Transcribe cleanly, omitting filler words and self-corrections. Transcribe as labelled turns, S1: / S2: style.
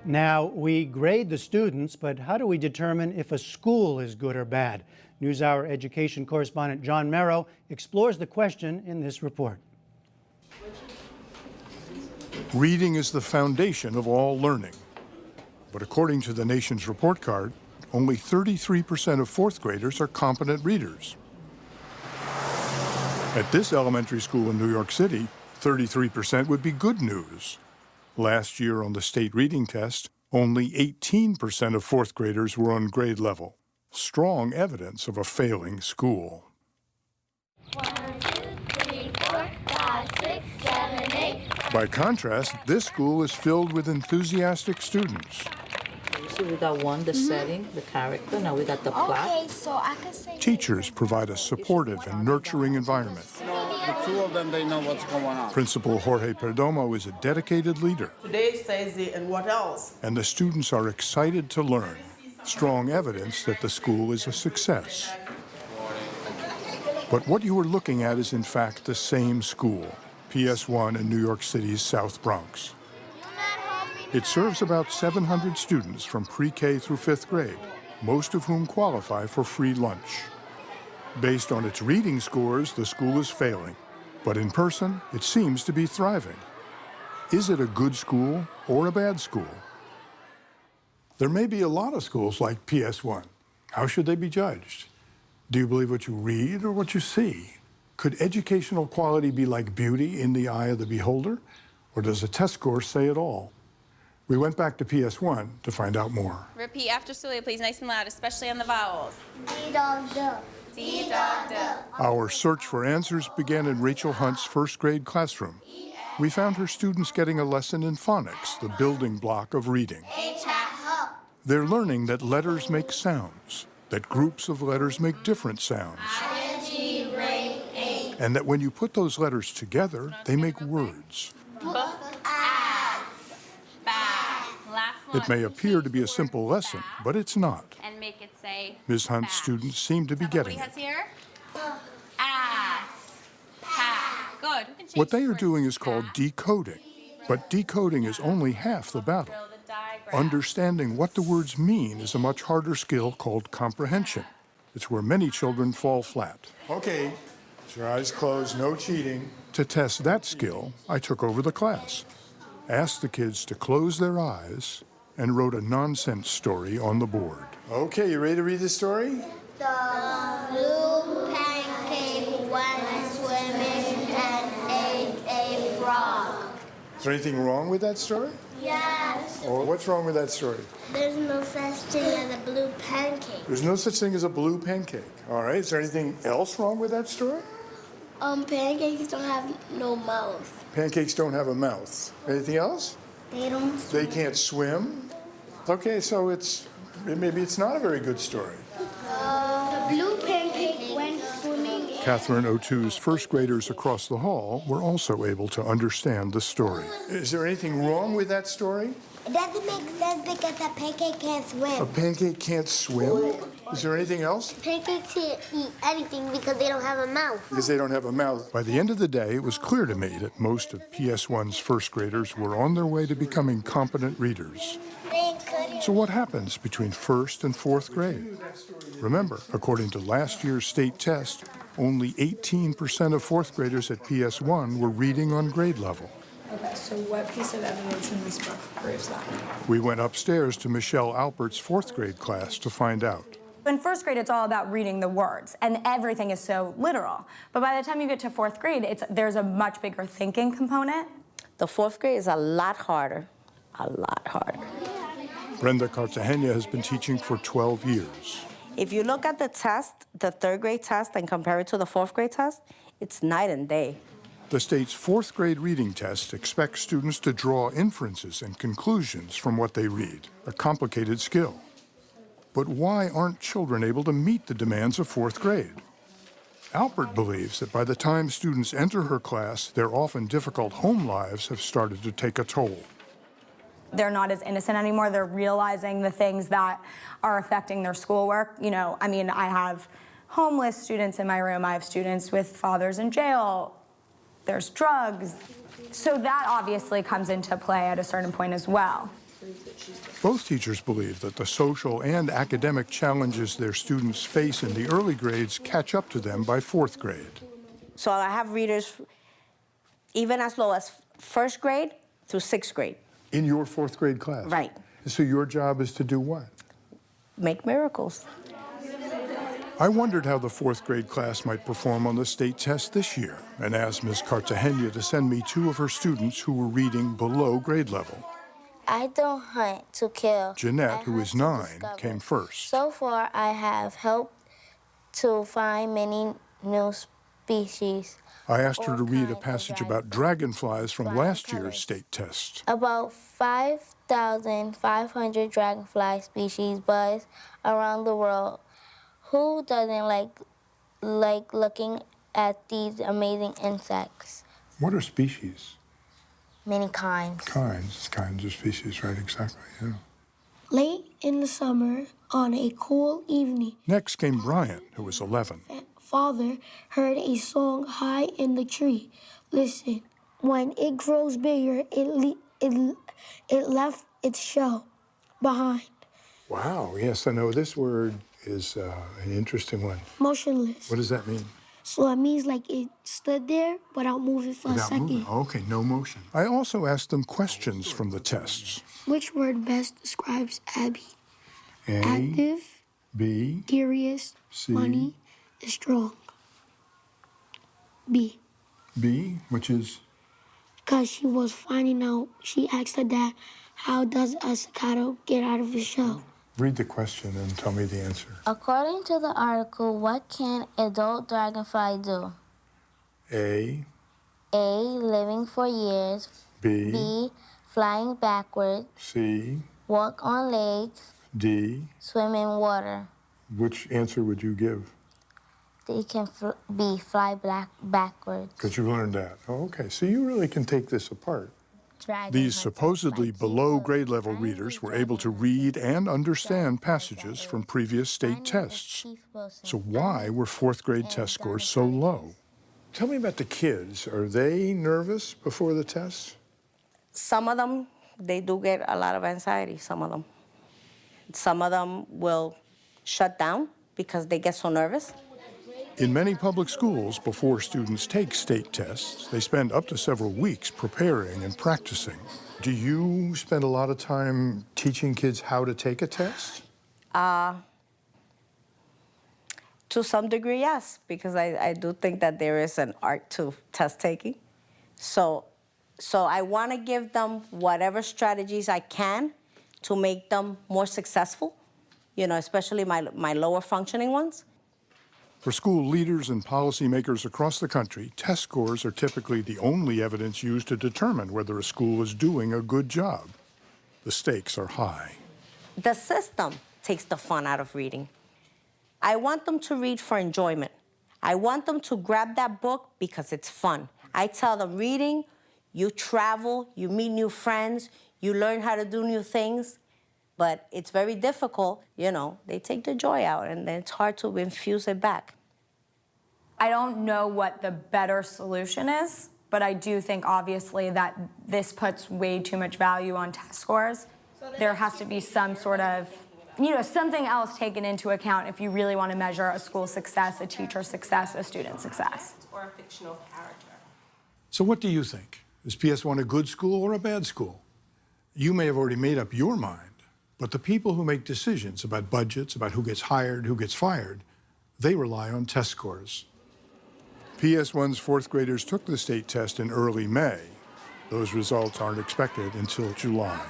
S1: Now, we grade the students, but how do we determine if a school is good or bad? NewsHour education correspondent John Merrow explores the question in this report.
S2: Reading is the foundation of all learning. But according to the nation's report card, only 33% of fourth graders are competent readers. At this elementary school in New York City, 33% would be good news. Last year on the state reading test, only 18% of fourth graders were on grade level. Strong evidence of a failing school.
S3: 1, 2, 3, 4, 5, 6, 7, 8.
S2: By contrast, this school is filled with enthusiastic students.
S4: So we got one, the setting, the character. Now we got the plot.
S3: Okay, so I can say...
S2: Teachers provide a supportive and nurturing environment.
S5: The two of them, they know what's going on.
S2: Principal Jorge Perdomo is a dedicated leader.
S6: Today says it, and what else?
S2: And the students are excited to learn. Strong evidence that the school is a success. But what you are looking at is in fact the same school, PS1 in New York City's South Bronx. It serves about 700 students from pre-K through 5th grade, most of whom qualify for free lunch. Based on its reading scores, the school is failing, but in person, it seems to be thriving. Is it a good school or a bad school? There may be a lot of schools like PS1. How should they be judged? Do you believe what you read or what you see? Could educational quality be like beauty in the eye of the beholder? Or does a test score say it all? We went back to PS1 to find out more.
S7: Repeat after Celia, please, nice and loud, especially on the vowels.
S3: D-dog-duh. D-dog-duh.
S2: Our search for answers began in Rachel Hunt's first grade classroom. We found her students getting a lesson in phonics, the building block of reading. They're learning that letters make sounds, that groups of letters make different sounds, and that when you put those letters together, they make words. It may appear to be a simple lesson, but it's not.
S7: And make it say
S2: Ms. Hunt's students seem to be getting it.
S7: here? Good.
S2: What they are doing is called decoding, but decoding is only half the battle. Understanding what the words mean is a much harder skill called comprehension. It's where many children fall flat. Okay, your eyes closed, no cheating. To test that skill, I took over the class, asked the kids to close their eyes, and wrote a nonsense story on the board. Okay, you ready to read the story?
S3: The blue pancake went swimming and ate a frog.
S2: Is there anything wrong with that story?
S3: Yes.
S2: Or what's wrong with that story?
S3: There's no such thing as a blue pancake.
S2: There's no such thing as a blue pancake. All right, is there anything else wrong with that story?
S3: Pancakes don't have no mouth.
S2: Pancakes don't have a mouth. Anything else?
S3: They don't
S2: They can't swim. Okay, so maybe it's not a very good story.
S3: The blue pancake went swimming.
S2: Catherine O'Too's first graders across the hall were also able to understand the story. Is there anything wrong with that story?
S3: It doesn't make sense because a pancake can't
S2: A
S3: swim.
S2: pancake can't swim? Is there anything else?
S3: Pancakes can't eat anything because they don't have a mouth.
S2: Because they don't have a mouth. By the end of the day, it was clear to me that most of PS1's first graders were on their way to becoming competent readers. So what happens between first and fourth grade? Remember, according to last year's state test, only 18% of fourth graders at PS1 were reading on grade level.
S8: Okay, so what piece of evidence in this book proves that?
S2: We went upstairs to Michelle Alpert's fourth grade class to find out.
S9: In first grade, it's all about reading the words, and everything is so literal. But by the time you get to fourth grade, there's a much bigger thinking component.
S4: The fourth grade is a lot harder, a lot harder.
S2: Brenda Cartagena has been teaching for 12 years.
S4: If you look at the test, the third grade test, and compare it to the fourth grade test, it's night and day.
S2: The state's fourth grade reading test expects students to draw inferences and conclusions from what they read, a complicated skill. But why aren't children able to meet the demands of fourth grade? Alpert believes that by the time students enter her class, their often difficult home lives have started to take a toll.
S9: They're not as innocent anymore. They're realizing the things that are affecting their schoolwork. You know, I mean, I have homeless students in my room. I have students with fathers in jail. there's drugs. So that obviously comes into play at a certain point as well.
S2: Both teachers believe that the social and academic challenges their students face in the early grades catch up to them by fourth grade.
S4: So I have readers even as low as first grade through sixth grade.
S2: In your fourth grade class?
S4: Right.
S2: So your job is to do what?
S4: Make miracles.
S2: I wondered how the fourth grade class might perform on the state test this year and asked Ms. Cartagena to send me 2 of her students who were reading below grade level.
S3: I don't hunt to kill.
S2: Jeanette,
S3: I
S2: who
S3: hunt
S2: is
S3: to
S2: 9,
S3: discover.
S2: came first.
S3: So far, I have helped to find many new species.
S2: I asked her
S3: All
S2: to read a
S3: kinds of
S2: passage about dragonflies from
S3: flying
S2: last year's
S3: colors.
S2: state test.
S3: About 5,500 dragonfly species buzz around the world. Who doesn't like looking at these amazing insects?
S2: What are species?
S3: Many kinds.
S2: Kinds of species, right, exactly, yeah.
S10: Late in the summer, on a cool evening,
S2: Next came Brian, who was 11.
S10: Father heard a song high in the tree. Listen, when it grows bigger, it left its shell behind,
S2: Wow, yes, I know this word is an interesting one.
S10: motionless.
S2: What does that mean?
S10: So it means like it stood there without moving for a
S2: Without
S10: second.
S2: moving. Okay, no motion. I also asked them questions from the tests.
S10: Which word best describes Abby?
S2: A,
S10: Active,
S2: B,
S10: curious,
S2: C.
S10: funny, and strong. B.
S2: B, which is?
S10: Because she was finding out, she asked her dad, how does a cicada get out of his shell?
S2: Read the question and tell me the answer.
S3: According to the article, what can adult dragonfly do?
S2: A,
S3: Living for years.
S2: B,
S3: B, flying backward.
S2: C,
S3: Walk on legs.
S2: D.
S3: Swim in water.
S2: Which answer would you give?
S3: They can fly backwards.
S2: Because you learned that. Oh, okay, so you really can take this apart.
S3: Dragon
S2: These
S3: hunters
S2: supposedly
S3: like
S2: below
S3: you.
S2: grade level readers were able to read and understand passages from previous state tests. So why were fourth grade test scores so low? Tell me about the kids. Are they nervous before the tests?
S4: Some of them, they do get a lot of anxiety, some of them. Some of them will shut down because they get so nervous.
S2: In many public schools, before students take state tests, they spend up to several weeks preparing and practicing. Do you spend a lot of time teaching kids how to take a test?
S4: To some degree, yes, because I do think that there is an art to test taking. So I want to give them whatever strategies I can to make them more successful, especially my lower functioning ones.
S2: For school leaders and policymakers across the country, test scores are typically the only evidence used to determine whether a school is doing a good job. The stakes are high.
S4: The system takes the fun out of reading. I want them to read for enjoyment. I want them to grab that book because it's fun. I tell them reading, you travel, you meet new friends, you learn how to do new things, but it's very difficult, they take the joy out and then it's hard to infuse it back.
S9: I don't know what the better solution is, but I do think obviously that this puts way too much value on test scores. There has to be some sort of, something else taken into account if you really want to measure a school success, a teacher success, a student success.
S6: Or a fictional character.
S2: So what do you think? Is PS1 a good school or a bad school? You may have already made up your mind, but the people who make decisions about budgets, about who gets hired, who gets fired, they rely on test scores. PS1's fourth graders took the state test in early May. Those results aren't expected until July.